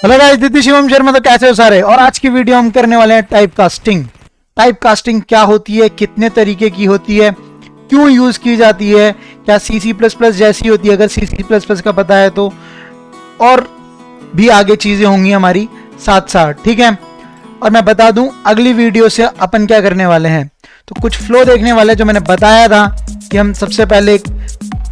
Hello guys, this Shivam Sharma. तो कैसे हो सारे? और आज की वीडियो हम करने वाले हैं टाइप कास्टिंग। टाइप कास्टिंग क्या होती है, कितने तरीके की होती है, क्यों यूज की जाती है, क्या C++ जैसी होती है अगर C++ का पता है तो, और भी आगे चीजें होंगी हमारी साथ साथ, ठीक है। और मैं बता दूं अगली वीडियो से अपन क्या करने वाले हैं, तो कुछ फ्लो देखने वाले जो मैंने बताया था कि हम सबसे पहले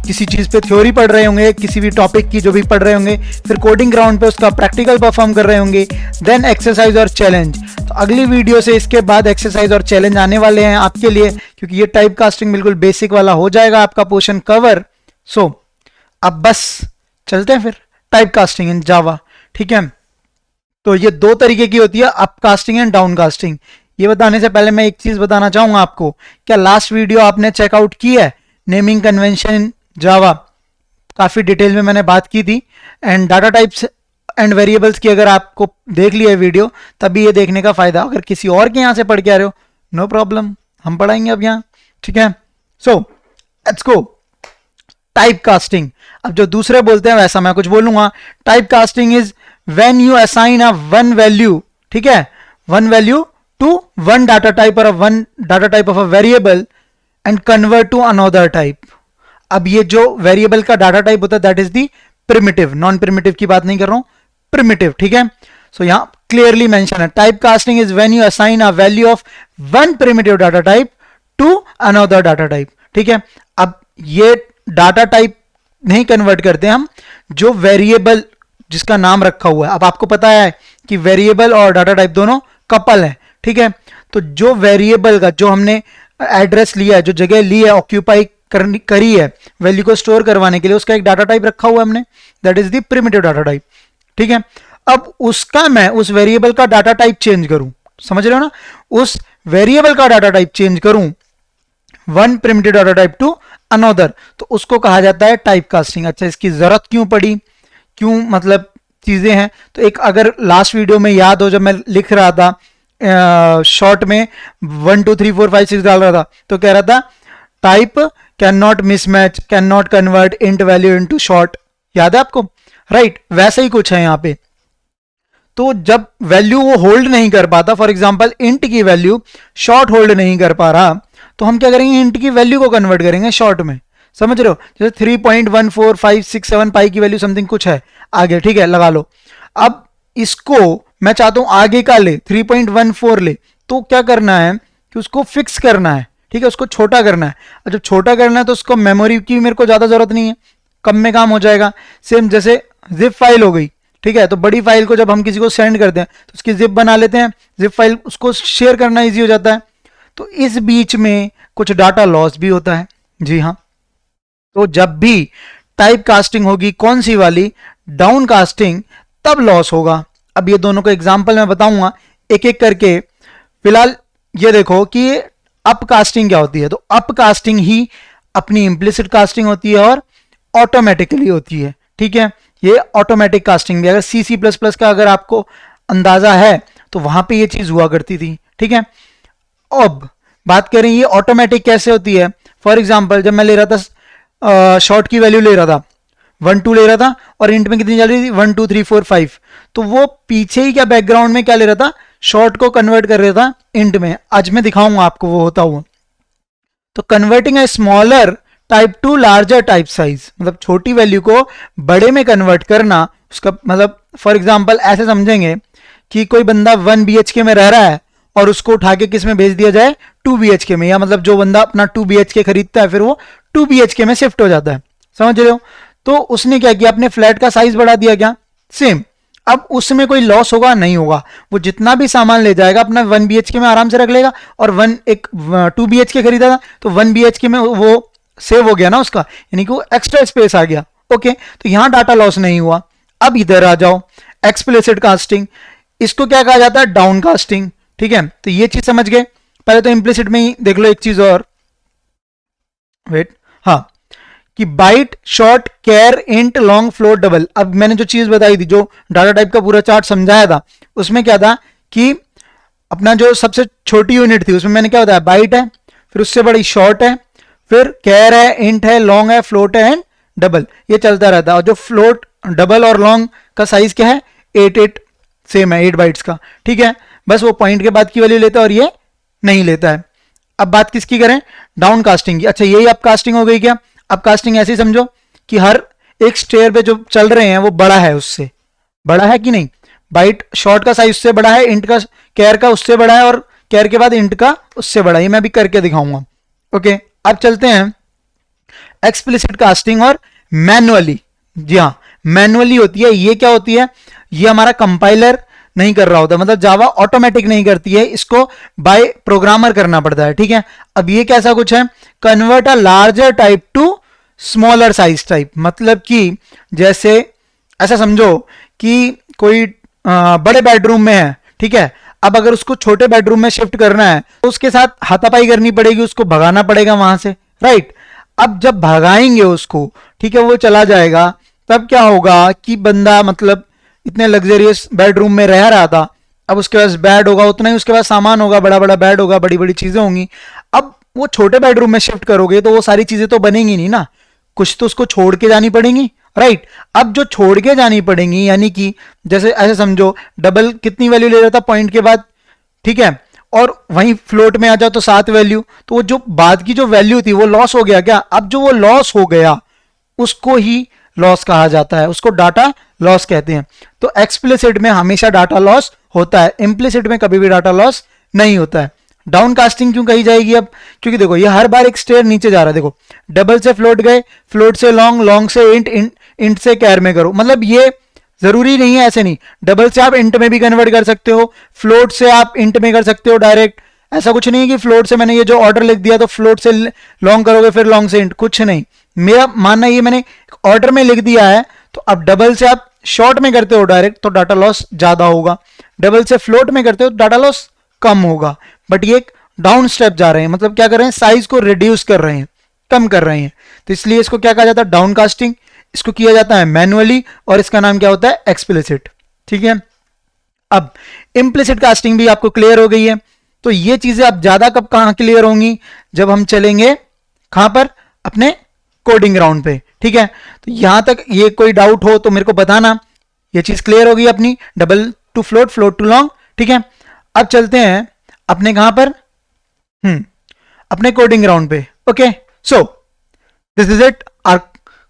किसी चीज़ पे थ्योरी पढ़ रहे होंगे, किसी भी टॉपिक की जो भी पढ़ रहे होंगे, फिर कोडिंग ग्राउंड पे उसका प्रैक्टिकल परफॉर्म कर रहे होंगे, देन एक्सरसाइज और चैलेंज। तो अगली वीडियो से इसके बाद एक्सरसाइज और चैलेंज आने वाले हैं आपके लिए, क्योंकि ये टाइप कास्टिंग बिल्कुल बेसिक वाला हो जाएगा आपका पोर्शन कवर। सो अब बस चलते हैं फिर टाइप कास्टिंग इन जावा, ठीक है। तो ये दो तरीके की होती है, up casting and down casting. ये बताने से पहले मैं एक चीज बताना चाहूंगा आपको, क्या लास्ट वीडियो आपने चेकआउट की है? नेमिंग कन्वेंशन जावा, काफी डिटेल में मैंने बात की थी। And data types and variables की अगर आपको देख लिया है वीडियो, तभी ये देखने का फायदा। अगर किसी और के यहां से पढ़ के आ रहे हो, नो प्रॉब्लम, हम पढ़ाएंगे अब यहाँ, ठीक है। So let's go type casting. अब जो दूसरे बोलते हैं वैसा मैं कुछ बोलूंगा। Type casting is when you assign a one value, ठीक है, one value to one data type और one data type of a variable and convert to another type. अब ये जो वेरिएबल का डाटा टाइप होता है that is the primitive, non primitive की बात नहीं कर रहा हूं, प्रिमिटिव, ठीक है। सो यहां क्लियरली मेंशन है, type casting is when you assign a value of one primitive data type two another data type, ठीक है। अब ये डाटा टाइप नहीं कन्वर्ट करते हम, जो वेरिएबल जिसका नाम रखा हुआ है। अब आपको पता है कि वेरिएबल और डाटा टाइप दोनों कपल है, ठीक है। तो जो वेरिएबल का जो हमने एड्रेस लिया है, जो जगह ली है, ऑक्यूपाई करी है वैल्यू को स्टोर करवाने के लिए, उसका एक डाटा टाइप रखा हुआ है हमने, that is the primitive data type, ठीक है। अब उसका मैं उस वेरिएबल का डाटा टाइप चेंज करूं, समझ रहे हो ना, उस वेरिएबल का डाटा टाइप चेंज करूं one primitive data type two another, तो उसको कहा जाता है टाइप कास्टिंग। अच्छा, इसकी जरूरत क्यों पड़ी, क्यों मतलब चीजें हैं, तो एक अगर लास्ट वीडियो में याद हो, जब मैं लिख रहा था शॉर्ट में 1 2 3 4 5 6 डाल रहा था, तो कह रहा था type can not mismatch, can not convert int value into short, याद है आपको? राइट, वैसा ही कुछ है यहाँ पे। तो जब वैल्यू वो होल्ड नहीं कर पाता, फॉर एग्जांपल इंट की वैल्यू शॉर्ट होल्ड नहीं कर पा रहा, तो हम क्या करेंगे, इंट की वैल्यू को कन्वर्ट करेंगे शॉर्ट में, समझ रहे हो? जैसे 3.14567 पाई की वैल्यू समथिंग कुछ है आगे, ठीक है, लगा लो। अब इसको मैं चाहता हूं आगे का ले, 3.14 ले, तो क्या करना है कि उसको फिक्स करना है, ठीक है, उसको छोटा करना है। और जब छोटा करना है तो उसको मेमोरी की मेरे को ज्यादा जरूरत नहीं है, कम में काम हो जाएगा। सेम जैसे जिप फाइल हो गई, ठीक है, तो बड़ी फाइल को जब हम किसी को सेंड करते हैं तो उसकी जिप बना लेते हैं, जिप फाइल उसको शेयर करना इजी हो जाता है। तो इस बीच में कुछ डाटा लॉस भी होता है, जी हाँ। तो जब भी टाइप कास्टिंग होगी, कौन सी वाली, डाउन कास्टिंग, तब लॉस होगा। अब ये दोनों को एग्जांपल मैं बताऊंगा एक एक करके। फिलहाल ये देखो कि अप कास्टिंग क्या होती है, तो अप कास्टिंग ही अपनी इंप्लिसिट कास्टिंग होती है और ऑटोमेटिकली होती है, ठीक है। ये ऑटोमेटिक कास्टिंग भी, अगर C++ का अगर आपको अंदाजा है तो वहां पे ये चीज हुआ करती थी, ठीक है। अब बात करें ये ऑटोमेटिक कैसे होती है। फॉर एग्जाम्पल जब मैं ले रहा था शॉर्ट की वैल्यू ले रहा था 1 2 ले रहा था, और इंट में कितनी चल रही थी 1 2 3 4 5, तो वो पीछे ही क्या बैकग्राउंड में क्या ले रहा था, शॉर्ट को कन्वर्ट कर रहा था इंट में। आज मैं दिखाऊंगा आपको वो होता हुआ। तो converting a smaller type to larger type size, मतलब छोटी वैल्यू को बड़े में कन्वर्ट करना, उसका मतलब फॉर एग्जांपल ऐसे समझेंगे कि कोई बंदा 1 BHK में रह रहा है और उसको उठा के किस में भेज दिया जाए, 2 BHK में, या मतलब जो बंदा अपना 2 BHK खरीदता है फिर वो 2 BHK में शिफ्ट हो जाता है, समझ रहे हो? तो उसने क्या किया, अपने फ्लैट का साइज बढ़ा दिया, क्या सेम। अब उसमें कोई लॉस होगा नहीं होगा, वो जितना भी सामान ले जाएगा अपना 1 BHK में आराम से रख लेगा, और 2 BHK खरीदा था तो 1 BHK में वो सेव हो गया ना उसका, यानी कि वो एक्स्ट्रा स्पेस आ गया, ओके। तो यहां डाटा लॉस नहीं हुआ। अब इधर आ जाओ, एक्सप्लिसिट कास्टिंग, इसको क्या कहा जाता है, डाउन कास्टिंग, ठीक है। तो ये चीज समझ गए। पहले तो इंप्लिसिट में ही देख लो एक चीज और, वेट, हाँ, कि बाइट शॉर्ट कैर इंट लॉन्ग फ्लोट डबल। अब मैंने जो चीज बताई थी, जो डाटा टाइप का पूरा चार्ट समझाया था, उसमें क्या था कि अपना जो सबसे छोटी यूनिट थी उसमें मैंने क्या बताया, बाइट है, फिर उससे बड़ी शॉर्ट है, फिर कैर है, इंट है, लॉन्ग है, फ्लोट है एंड डबल, ये चलता रहता है। और जो फ्लोट, डबल और लॉन्ग का साइज क्या है, 8 8 सेम है 8 बाइट्स का, ठीक है। बस वो पॉइंट के बाद की वैल्यू लेता है और ये नहीं लेता है। अब बात किसकी करें, डाउन कास्टिंग की। अच्छा यही अब कास्टिंग हो गई क्या। अब कास्टिंग ऐसे समझो कि हर एक स्टेयर पे जो चल रहे हैं वो बड़ा है, उससे बड़ा है कि नहीं, बाइट शॉर्ट का साइज उससे बड़ा है, इंट का कैर का उससे बड़ा है, और कैर के बाद इंट का उससे बड़ा है। ये मैं अभी करके दिखाऊंगा। ओके अब चलते हैं एक्सप्लिसिट कास्टिंग और मैनुअली। जी हाँ मैनुअली होती है। ये क्या होती है, ये हमारा कंपाइलर नहीं कर रहा होता, मतलब जावा ऑटोमेटिक नहीं करती है, इसको बाय प्रोग्रामर करना पड़ता है, ठीक है। अब ये कैसा कुछ है, convert a larger type two smaller size type, मतलब कि जैसे ऐसा समझो कि कोई बड़े बेडरूम में है, ठीक है। अब अगर उसको छोटे बेडरूम में शिफ्ट करना है तो उसके साथ हाथापाई करनी पड़ेगी, उसको भगाना पड़ेगा वहां से, राइट। अब जब भगाएंगे उसको, ठीक है, वो चला जाएगा, तब क्या होगा कि बंदा मतलब इतने लग्जरियस बेडरूम में रह रहा था, अब उसके पास बेड होगा, उतना ही उसके पास सामान होगा, बड़ा बड़ा बेड होगा, बड़ी बड़ी चीजें होंगी। अब वो छोटे बेडरूम में शिफ्ट करोगे तो वो सारी चीजें तो बनेंगी नहीं ना, कुछ तो उसको छोड़ के जानी पड़ेंगी, राइट। अब जो छोड़ के जानी पड़ेंगी, यानी कि जैसे ऐसे समझो डबल कितनी वैल्यू ले रहा था पॉइंट के बाद, ठीक है, और वहीं फ्लोट में आ जाओ तो 7 वैल्यू, तो वो जो बाद की जो वैल्यू थी वो लॉस हो गया क्या। अब जो वो लॉस हो गया उसको ही लॉस कहा जाता है, उसको डाटा लॉस कहते हैं। तो एक्सप्लिसिट में हमेशा डाटा लॉस होता है, इम्प्लिसिट में कभी भी डाटा लॉस नहीं होता है। डाउन कास्टिंग क्यों कही जाएगी अब, क्योंकि देखो ये हर बार एक स्टेयर नीचे जा रहा है। देखो डबल से फ्लोट गए, फ्लोट से लॉन्ग, लॉन्ग से इंट, इंट से कैर में करो, मतलब ये जरूरी नहीं है, ऐसे नहीं, डबल से आप इंट में भी कन्वर्ट कर सकते हो, फ्लोट से आप इंट में कर सकते हो डायरेक्ट। ऐसा कुछ नहीं है कि फ्लोट से मैंने ये जो ऑर्डर लिख दिया तो फ्लोट से लॉन्ग करोगे फिर लॉन्ग से इंट, कुछ नहीं। मेरा मानना ये मैंने ऑर्डर में लिख दिया है, तो अब डबल से आप शॉर्ट में करते हो डायरेक्ट तो डाटा लॉस ज्यादा होगा, डबल से फ्लोट में करते हो तो डाटा लॉस कम होगा। बट ये एक डाउन स्टेप जा रहे हैं, मतलब क्या कर रहे हैं, साइज को रिड्यूस कर रहे हैं, कम कर रहे हैं, तो इसलिए इसको क्या कहा जाता है, डाउन कास्टिंग। इसको किया जाता है मैनुअली और इसका नाम क्या होता है, एक्सप्लिसिट, ठीक है। अब इम्प्लिसिट कास्टिंग भी आपको क्लियर हो गई है। तो ये चीजें अब ज्यादा कब कहां क्लियर होंगी, जब हम चलेंगे कहां पर, अपने कोडिंग ग्राउंड पे, ठीक है। तो यहां तक ये कोई डाउट हो तो मेरे को बताना। ये चीज क्लियर हो गई अपनी, double to float, float to long, ठीक है। अब चलते हैं अपने कहां पर, अपने कोडिंग ग्राउंड पे। Okay so this is it our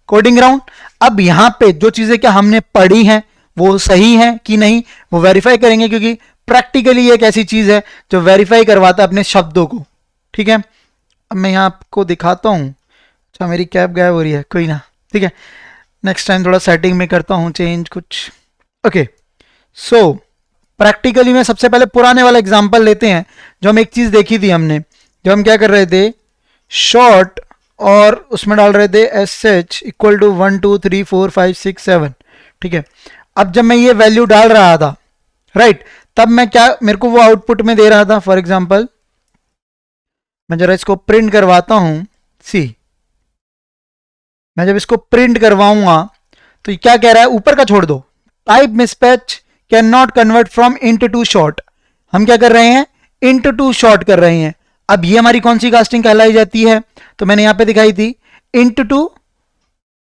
coding ground. अब यहां पे जो चीजें क्या हमने पढ़ी हैं वो सही है कि नहीं वो वेरीफाई करेंगे, क्योंकि प्रैक्टिकली एक ऐसी चीज है जो वेरीफाई करवाता है अपने शब्दों को, ठीक है। अब मैं यहां आपको दिखाता हूं। अच्छा मेरी कैप गायब हो रही है, कोई ना, ठीक है, नेक्स्ट टाइम थोड़ा सेटिंग में करता हूं चेंज कुछ। ओके सो प्रैक्टिकली में सबसे पहले पुराने वाला एग्जांपल लेते हैं, जो हम एक चीज देखी थी हमने, जो हम क्या कर रहे थे, शॉर्ट और उसमें डाल रहे थे एस एच इक्वल टू 1 2 3 4 5 6 7, ठीक है। अब जब मैं ये वैल्यू डाल रहा था, राइट, तब मैं क्या, मेरे को वो आउटपुट में दे रहा था। फॉर एग्जांपल मैं जरा इसको प्रिंट करवाता हूं, सी मैं जब इसको प्रिंट करवाऊंगा तो ये क्या कह रहा है, ऊपर का छोड़ दो, type mismatch can not convert from int to short. हम क्या कर रहे हैं, इंट टू शॉर्ट कर रहे हैं। अब ये हमारी कौन सी कास्टिंग कहलाई जाती है, तो मैंने यहां पे दिखाई थी, इंट टू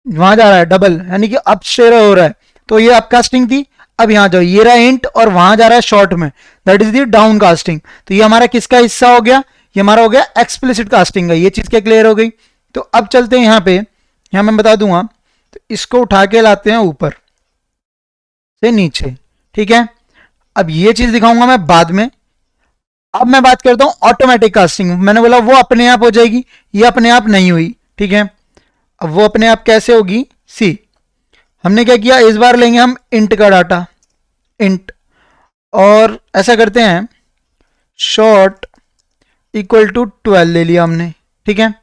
वहां जा रहा है डबल, यानी कि अप स्टेयर हो रहा है, तो ये अप कास्टिंग थी। अब यहां जाओ, ये रहा इंट और वहां जा रहा है शॉर्ट में, that is the down casting. तो ये हमारा किसका हिस्सा हो गया, ये हमारा हो गया एक्सप्लिसिट कास्टिंग का। ये चीज क्या क्लियर हो गई। तो अब चलते हैं यहां पे, यहां मैं बता दूंगा, तो इसको उठा के लाते हैं ऊपर से नीचे, ठीक है। अब ये चीज दिखाऊंगा मैं बाद में। अब मैं बात करता हूं ऑटोमेटिक कास्टिंग। मैंने बोला वो अपने आप हो जाएगी, ये अपने आप नहीं हुई, ठीक है। अब वो अपने आप कैसे होगी, सी हमने क्या किया, इस बार लेंगे हम इंट का डाटा, इंट, और ऐसा करते हैं शॉर्ट इक्वल टू 12 ले लिया हमने, ठीक है।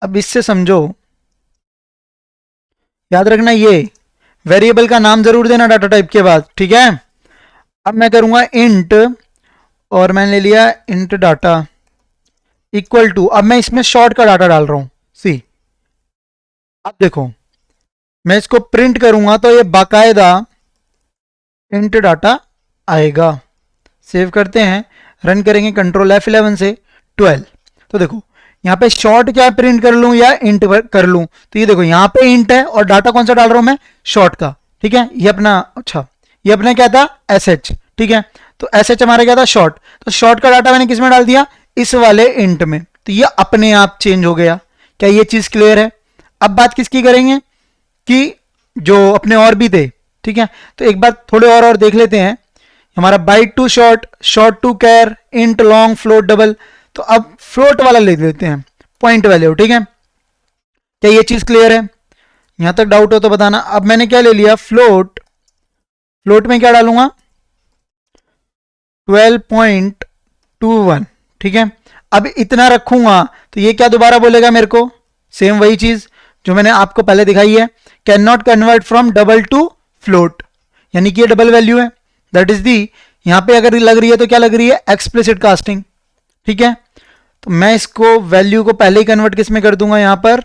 अब इससे समझो, याद रखना ये वेरिएबल का नाम जरूर देना डाटा टाइप के बाद, ठीक है। अब मैं करूंगा इंट, और मैंने ले लिया इंट डाटा इक्वल टू, अब मैं इसमें शॉर्ट का डाटा डाल रहा हूं, सी। अब देखो मैं इसको प्रिंट करूंगा तो ये बाकायदा इंट डाटा आएगा। सेव करते हैं, रन करेंगे कंट्रोल F11 से 12। तो देखो यहाँ पे शॉर्ट क्या प्रिंट कर लूं या इंट कर लूं, तो ये देखो यहाँ पे इंट है और डाटा कौन सा डाल रहा हूं मैं, शॉर्ट का, ठीक है। ये अपना, अच्छा ये अपने क्या था एस एच, ठीक है। तो एस एच हमारा क्या था शॉर्ट, तो शॉर्ट का डाटा मैंने किस में डाल दिया, इस वाले इंट में, तो ये अपने आप चेंज हो गया। क्या ये चीज क्लियर है? अब बात किसकी करेंगे कि जो अपने और भी थे, ठीक है। तो एक बार थोड़े और देख लेते हैं। हमारा byte to short, short to char, int long, float double. तो अब फ्लोट वाला ले लेते हैं, पॉइंट वैल्यू, ठीक है। क्या ये चीज क्लियर है? यहां तक डाउट हो तो बताना। अब मैंने क्या ले लिया फ्लोट, फ्लोट में क्या डालूंगा 12.21, ठीक है। अब इतना रखूंगा तो ये क्या दोबारा बोलेगा मेरे को, सेम वही चीज जो मैंने आपको पहले दिखाई है, can not convert from double to float, यानी कि ये डबल वैल्यू है। दैट इज दी, यहां पे अगर लग रही है तो क्या लग रही है एक्सप्लिसिट कास्टिंग, ठीक है। तो मैं इसको वैल्यू को पहले ही कन्वर्ट किस में कर दूंगा, यहां पर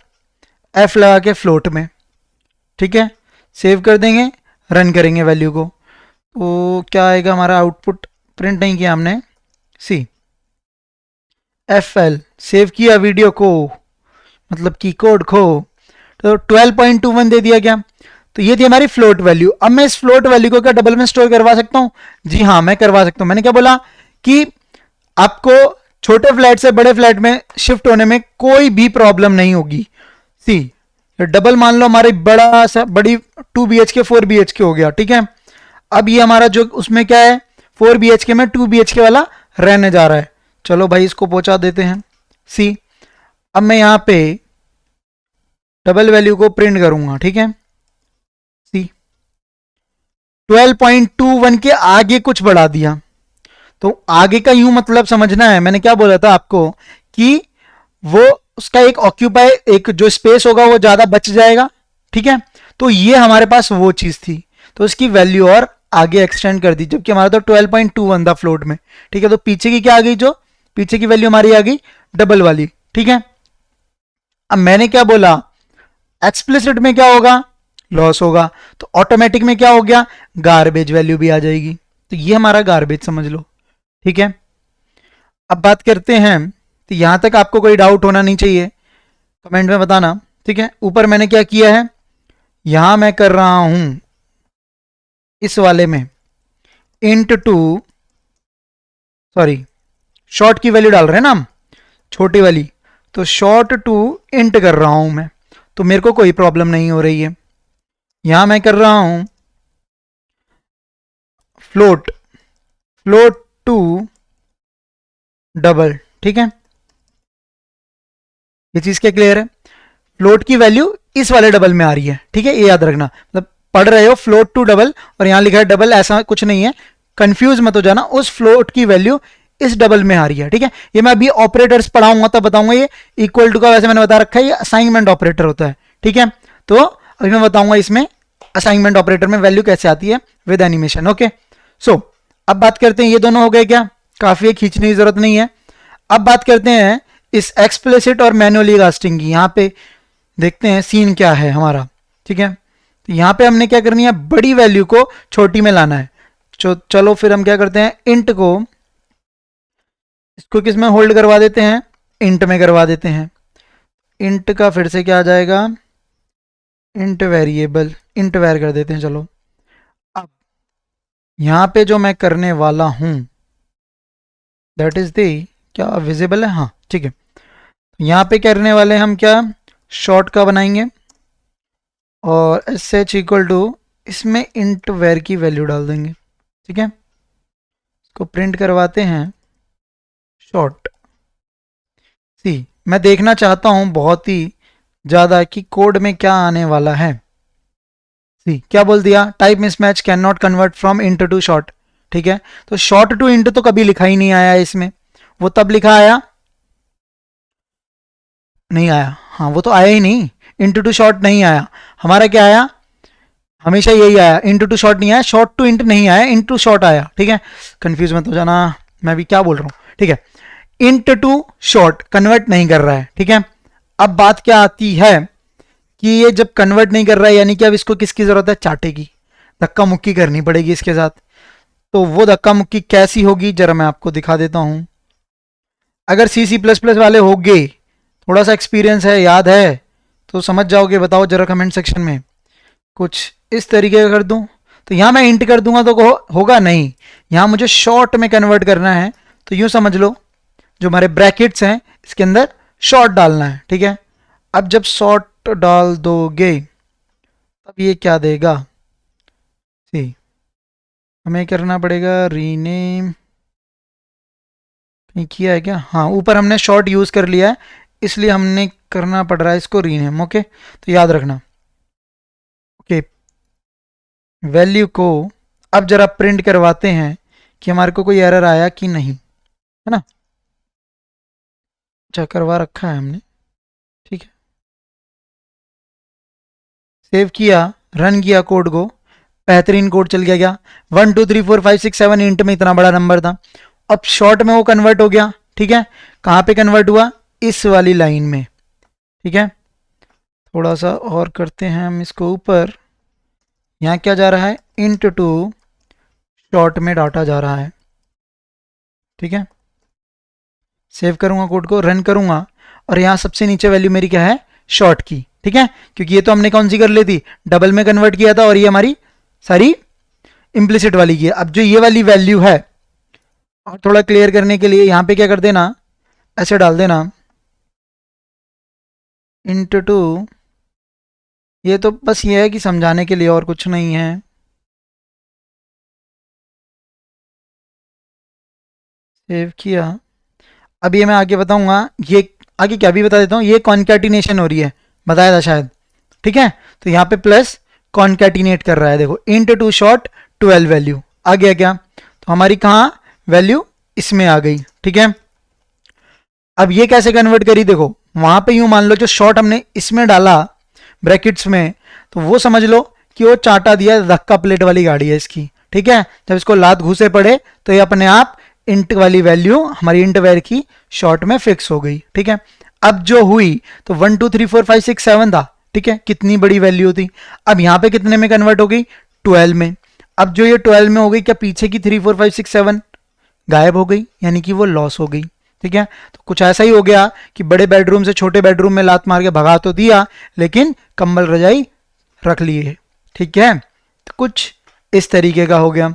एफ लगा के फ्लोट में, ठीक है। सेव कर देंगे, रन करेंगे वैल्यू को, तो क्या आएगा हमारा आउटपुट, प्रिंट नहीं किया हमने, सी एफ एल, सेव किया वीडियो को, मतलब की कोड को, तो 12.21 दे दिया गया। तो ये थी हमारी फ्लोट वैल्यू। अब मैं इस फ्लोट वैल्यू को क्या डबल में स्टोर करवा सकता हूं? जी हाँ, मैं करवा सकता हूं। मैंने क्या बोला कि आपको छोटे फ्लैट से बड़े फ्लैट में शिफ्ट होने में कोई भी प्रॉब्लम नहीं होगी। सी डबल मान लो हमारी बड़ा सा बड़ी 2 BHK 4 BHK हो गया, ठीक है। अब ये हमारा जो उसमें क्या है 4 BHK में 2 BHK वाला रहने जा रहा है। चलो भाई इसको पहुंचा देते हैं। सी अब मैं यहां पे डबल वैल्यू को प्रिंट करूंगा, ठीक है। सी 12.21 के आगे कुछ बढ़ा दिया, तो आगे का यूं मतलब समझना है, मैंने क्या बोला था आपको कि वो उसका एक ऑक्यूपाई, एक जो स्पेस होगा वो ज्यादा बच जाएगा, ठीक है। तो ये हमारे पास वो चीज थी, तो इसकी वैल्यू और आगे एक्सटेंड कर दी, जबकि हमारा तो 12.21 था फ्लोट में, ठीक है। तो पीछे की क्या आ गई, जो पीछे की वैल्यू हमारी आ गई डबल वाली, ठीक है। अब मैंने क्या बोला एक्सप्लिसिट में क्या होगा, लॉस होगा, तो ऑटोमेटिक में क्या हो गया गार्बेज वैल्यू भी आ जाएगी। तो ये हमारा गार्बेज समझ लो, ठीक है। अब बात करते हैं, तो यहां तक आपको कोई डाउट होना नहीं चाहिए, कमेंट में बताना, ठीक है। ऊपर मैंने क्या किया है, यहां मैं कर रहा हूं इस वाले में इंट टू, सॉरी शॉर्ट की वैल्यू डाल रहे हैं ना हम, छोटी वाली, तो शॉर्ट टू इंट कर रहा हूं मैं, तो मेरे को कोई प्रॉब्लम नहीं हो रही है। यहां मैं कर रहा हूं फ्लोट, फ्लोट टू डबल, ठीक है। ये चीज क्या क्लियर है, फ्लोट की वैल्यू इस वाले डबल में आ रही है, ठीक है। ये याद रखना, मतलब पढ़ रहे हो फ्लोट टू डबल और यहां लिखा है डबल, ऐसा कुछ नहीं है, कंफ्यूज मत हो जाना, उस फ्लोट की वैल्यू इस डबल में आ रही है, ठीक है। ये मैं अभी ऑपरेटर्स पढ़ाऊंगा तब बताऊंगा। ये इक्वल टू का वैसे मैंने बता रखा है, ये असाइनमेंट ऑपरेटर होता है, ठीक है। तो अभी मैं बताऊंगा इसमें असाइनमेंट ऑपरेटर में वैल्यू कैसे आती है विद एनिमेशन, ओके। सो अब बात करते हैं, ये दोनों हो गए क्या, काफी है, खींचने की जरूरत नहीं है। अब बात करते हैं इस एक्सप्लिसिट और मैनुअली कास्टिंग की। यहाँ पे देखते हैं सीन क्या है हमारा, ठीक है। तो यहाँ पे हमने क्या करनी है, बड़ी वैल्यू को छोटी में लाना है। चलो फिर हम क्या करते हैं, इंट को इसको किस में होल्ड करवा देते हैं, इंट में करवा देते हैं। इंट का फिर से क्या आ जाएगा, इंट वेरिएबल, इंट वेर कर देते हैं। चलो अब यहाँ पे जो मैं करने वाला हूं दैट इज दी, क्या विजिबल है, हाँ ठीक है। यहाँ पे करने वाले हम क्या शॉर्ट का बनाएंगे और एस एच इक्वल टू इसमें इंट वेर की वैल्यू डाल देंगे, ठीक है। इसको प्रिंट करवाते हैं शॉर्ट। सी मैं देखना चाहता हूं बहुत ही ज्यादा कि कोड में क्या आने वाला है। सी क्या बोल दिया, type mismatch can not convert from int to short, ठीक है। तो शॉर्ट टू इंट तो कभी लिखा ही नहीं आया इसमें, वो तब लिखा आया नहीं आया, हाँ वो तो आया ही नहीं, इंटू टू शॉर्ट नहीं आया। हमारा क्या आया, हमेशा यही आया, इंटू टू शॉर्ट नहीं आया, शॉर्ट टू इंट नहीं आया, इंटू शॉर्ट आया, ठीक है। कंफ्यूज मत हो जाना, मैं भी क्या बोल रहा हूँ, ठीक है। इंट टू शॉर्ट कन्वर्ट नहीं कर रहा है, ठीक है। अब बात क्या आती है कि ये जब कन्वर्ट नहीं कर रहा है, यानी कि अब इसको किसकी जरूरत है, चाटे की, धक्का मुक्की करनी पड़ेगी इसके साथ। तो वो धक्का मुक्की कैसी होगी जरा मैं आपको दिखा देता हूं। अगर C++ वाले होंगे, थोड़ा सा एक्सपीरियंस है, याद है, तो समझ जाओगे, बताओ जरा कमेंट सेक्शन में। कुछ इस तरीके का कर दूं तो यहाँ मैं इंट कर दूंगा तो होगा नहीं, यहाँ मुझे शॉर्ट में कन्वर्ट करना है। तो यूं समझ लो जो हमारे ब्रैकेट्स हैं इसके अंदर शॉर्ट डालना है, ठीक है। अब जब शॉर्ट डाल दोगे तब ये क्या देगा, सी हमें करना पड़ेगा रीनेम, कहीं किया है क्या, हाँ ऊपर हमने शॉर्ट यूज कर लिया है इसलिए हमने करना पड़ रहा है इसको रीनेम। ओके, तो याद रखना। ओके, वैल्यू को अब जरा प्रिंट करवाते हैं कि हमारे को कोई एरर आया कि नहीं, है ना। अच्छा करवा रखा है हमने, ठीक है। सेव किया, रन किया कोड को, बेहतरीन कोड चल गया। क्या 1 2 3 4 5 6 7 इंट में इतना बड़ा नंबर था, अब शॉर्ट में वो कन्वर्ट हो गया, ठीक है। कहाँ पे कन्वर्ट हुआ, इस वाली लाइन में, ठीक है। थोड़ा सा और करते हैं हम इसको ऊपर, यहाँ क्या जा रहा है, इंट टू शॉर्ट में डाटा जा रहा है, ठीक है। सेव करूंगा कोड को, रन करूंगा, और यहाँ सबसे नीचे वैल्यू मेरी क्या है, शॉर्ट की, ठीक है। क्योंकि ये तो हमने कौन सी कर ली थी, डबल में कन्वर्ट किया था, और ये हमारी सारी इम्प्लिसिट वाली की है। अब जो ये वाली वैल्यू है, और थोड़ा क्लियर करने के लिए यहाँ पे क्या कर देना, ऐसे डाल देना इंट टू, ये तो बस ये है कि समझाने के लिए और कुछ नहीं है। सेव किया, अब ये मैं आगे बताऊंगा, ये आगे क्या भी बता देता हूँ, ये कॉन्कैटिनेशन हो रही है, बताया था शायद, ठीक है। तो यहाँ पे प्लस कॉन्कैटिनेट कर रहा है, देखो इंट टू शॉर्ट 12 वैल्यू आ गया क्या, तो हमारी कहाँ वैल्यू इसमें आ गई, ठीक है। अब ये कैसे कन्वर्ट करी, देखो वहां पे यूं मान लो जो शॉर्ट हमने इसमें डाला ब्रैकेट्स में, तो वो समझ लो कि वो चाटा दिया, धक्का प्लेट वाली गाड़ी है इसकी, ठीक है। जब इसको लात घुसे पड़े तो ये अपने आप इंट वाली वैल्यू हमारी इंट वैर की शॉर्ट में फिक्स हो गई, ठीक है। अब जो हुई तो 1 2 3 4 5 6 7 था, ठीक है, कितनी बड़ी वैल्यू थी। अब यहाँ पे कितने में कन्वर्ट हो गई, 12 में। अब जो ये 12 में हो गई, क्या पीछे की 3 4 5 6 7 गायब हो गई, यानी कि वो लॉस हो गई, ठीक है। तो कुछ ऐसा ही हो गया कि बड़े बेडरूम से छोटे बेडरूम में लात मार के भगा तो दिया, लेकिन कंबल रजाई रख लिए, ठीक है। तो कुछ इस तरीके का हो गया।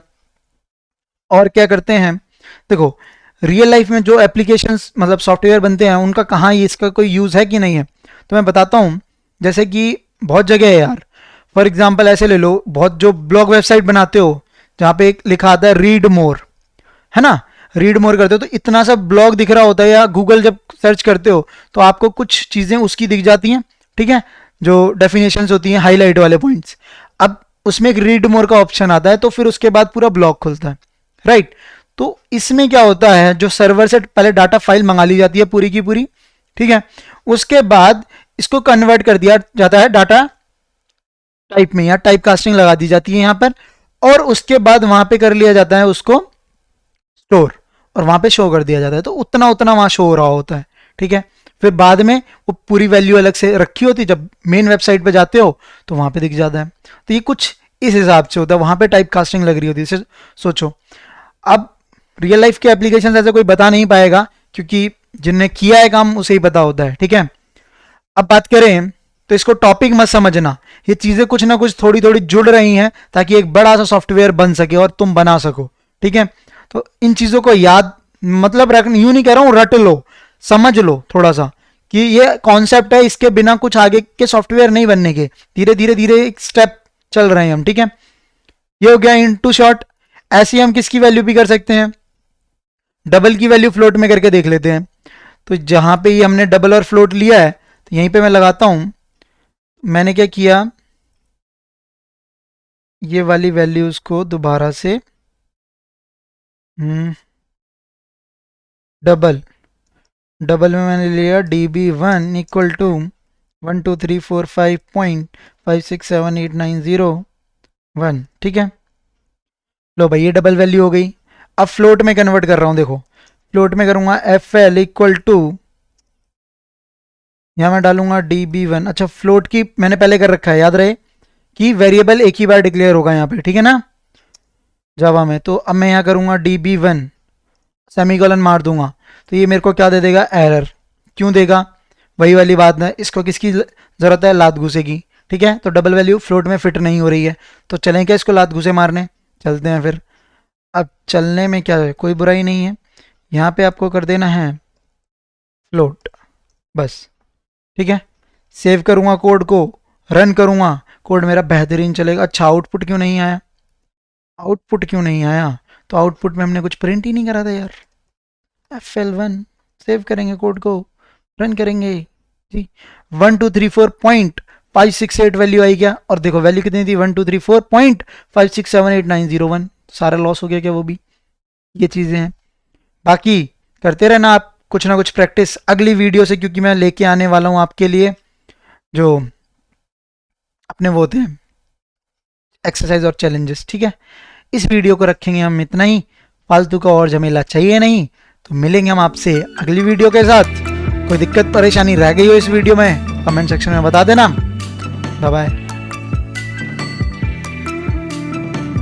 और क्या करते हैं, देखो रियल लाइफ में जो एप्लीकेशंस मतलब सॉफ्टवेयर बनते हैं उनका कहाँ इसका कोई यूज़ है कि नहीं है, तो मैं बताता हूँ। जैसे कि बहुत जगह है यार, फॉर एग्जांपल ऐसे ले लो, बहुत जो ब्लॉग वेबसाइट बनाते हो जहाँ पे एक लिखा आता है रीड मोर, है ना, रीड मोर करते हो तो इतना सा ब्लॉग दिख रहा होता है, या गूगल जब सर्च करते हो तो आपको कुछ चीज़ें उसकी दिख जाती हैं, ठीक है, जो डेफिनेशंस होती हैं हाईलाइट वाले पॉइंट्स। अब उसमें एक रीड मोर का ऑप्शन आता है, तो फिर उसके बाद पूरा ब्लॉग खुलता है, राइट। तो इसमें क्या होता है, जो सर्वर से पहले डाटा फाइल मंगा ली जाती है पूरी की पूरी, ठीक है, उसके बाद इसको कन्वर्ट कर दिया जाता है डाटा टाइप में, या टाइप कास्टिंग लगा दी जाती है यहाँ पर, और उसके बाद वहां पे कर लिया जाता है उसको स्टोर, और वहां पे शो कर दिया जाता है, तो उतना उतना वहां शो हो रहा होता है, ठीक है। फिर बाद में वो पूरी वैल्यू अलग से रखी होती है, जब मेन वेबसाइट पे जाते हो तो वहां पे दिख जाता है। तो ये कुछ इस हिसाब से होता है, वहां पे टाइप कास्टिंग लग रही होती है, सोचो। अब रियल लाइफ के एप्लीकेशन ऐसे कोई बता नहीं पाएगा, क्योंकि जिनने किया है काम उसे ही पता होता है, ठीक है। अब बात करें तो इसको टॉपिक मत समझना, ये चीजें कुछ ना कुछ थोड़ी थोड़ी जुड़ रही हैं ताकि एक बड़ा सा सॉफ्टवेयर बन सके और तुम बना सको, ठीक है। तो इन चीजों को याद मतलब रख, यूं नहीं कह रहा हूं रट लो, समझ लो थोड़ा सा कि ये कॉन्सेप्ट है, इसके बिना कुछ आगे के सॉफ्टवेयर नहीं बनने के, धीरे धीरे धीरे एक स्टेप चल रहे हैं हम, ठीक है। ये हो गया इनटू शॉर्ट। ऐसे हम किसकी वैल्यू भी कर सकते हैं, डबल की वैल्यू फ्लोट में करके देख लेते हैं। तो जहां पे ये हमने डबल और फ्लोट लिया है, तो यहीं पे मैं लगाता हूं, मैंने क्या किया, ये वाली वैल्यूज को दोबारा से डबल डबल में मैंने लिया db1 इक्वल टू 1 2 3 4 5.5678901, ठीक है। लो भाई ये डबल वैल्यू हो गई। अब फ्लोट में कन्वर्ट कर रहा हूं, देखो फ्लोट में करूंगा fl इक्वल टू, यहां मैं डालूंगा db1। अच्छा फ्लोट की मैंने पहले कर रखा है, याद रहे कि वेरिएबल एक ही बार डिक्लेयर होगा यहाँ पे, ठीक है ना, जावा में। तो अब मैं यहाँ करूंगा db1 सेमीकोलन मार दूंगा, तो ये मेरे को क्या दे देगा, एरर। क्यों देगा, वही वाली बात है, इसको किसकी जरूरत है, लात घुसेगी, ठीक है, तो डबल वैल्यू फ्लोट में फिट नहीं हो रही है, तो चलें क्या इसको लात घुसे मारने, चलते हैं फिर। अब चलने में क्या है, कोई बुराई नहीं है, यहाँ पे आपको कर देना है फ्लोट बस, ठीक है। सेव करूँगा कोड को, रन करूँगा, कोड मेरा बेहतरीन चलेगा। अच्छा आउटपुट क्यों नहीं आया, आउटपुट क्यों नहीं आया, तो आउटपुट में हमने कुछ प्रिंट ही नहीं करा था यार। FL1 सेव करेंगे कोड को, रन करेंगे जी, 1234.568 वैल्यू आई क्या, और देखो वैल्यू कितनी थी 1234.5678901, सारा लॉस हो गया क्या वो भी, ये चीज़ें हैं। बाकी करते रहना आप कुछ ना कुछ प्रैक्टिस अगली वीडियो से, क्योंकि मैं लेके आने वाला हूँ आपके लिए जो अपने वो होते हैं एक्सरसाइज और चैलेंजेस, ठीक है। इस वीडियो को रखेंगे हम इतना ही, फालतू का और झमेला चाहिए नहीं, तो मिलेंगे हम आपसे अगली वीडियो के साथ। कोई दिक्कत परेशानी रह गई हो इस वीडियो में, कमेंट सेक्शन में बता देना। Bye bye.